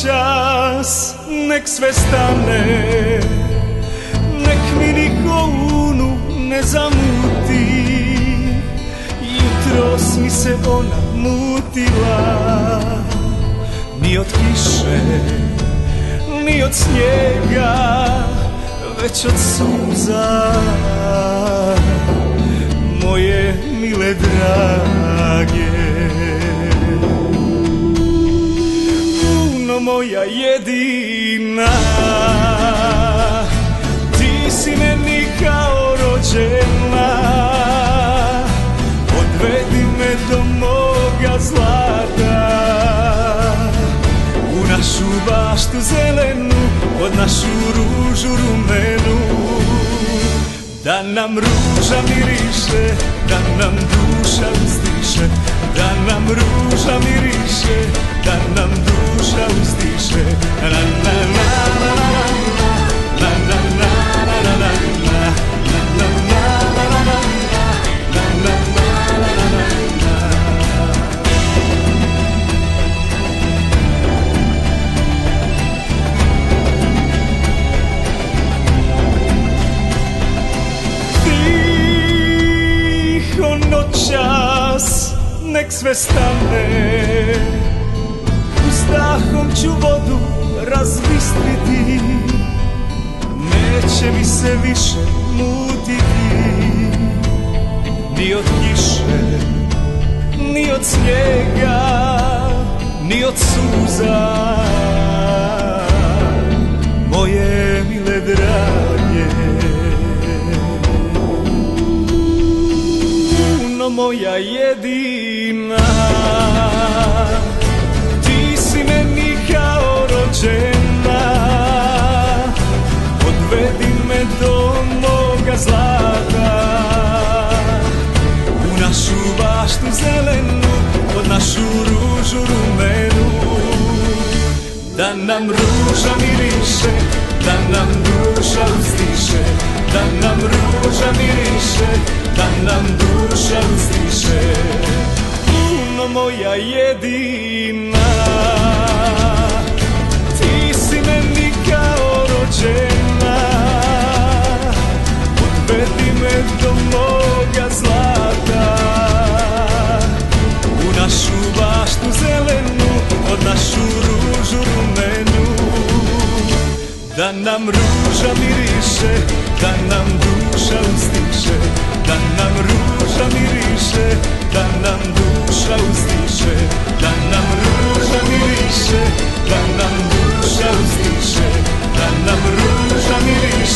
Čas, nek sve stane, nek mi niko unu ne zamuti. Jutros mi se ona mutila, ni od kiše, ni od snijega, već od suza, moje mile drage. Moja jedina, ti si meni kao rođena, odvedi me do moga zlata, u našu baštu zelenu, pod našu ružu rumenu, da nam ruža miriše, da nam duša uzdiše, da nam ruža miriše, da nam duša uzdiše. Na na na na na na na na na noćas, nek sve stane, uzdahom ću vodu razbistriti, neće mi se više mutiti, ni od kiše, ni od snijega, ni od suza, moje mile drage. Moja jedina, ti si meni kao rođena, odvedi me do moga zlata, u našu baštu zelenu, pod našu ružu rumenu, da nam ruža miriše, da nam duša uzdiše, da nam ruža miriše, da nam duša uzdiše. Puno moja jedina, ti si meni kao rođena, odvedi me do moga zlata, u našu baštu zelenu, pod našu ružu rumenu, da nam ruža miriše, da nam duša uzdiše, da nam ruža miriše, da nam duša uzdiše, da nam ruža miriše, da nam duša uzdiše, da nam ruža miriše.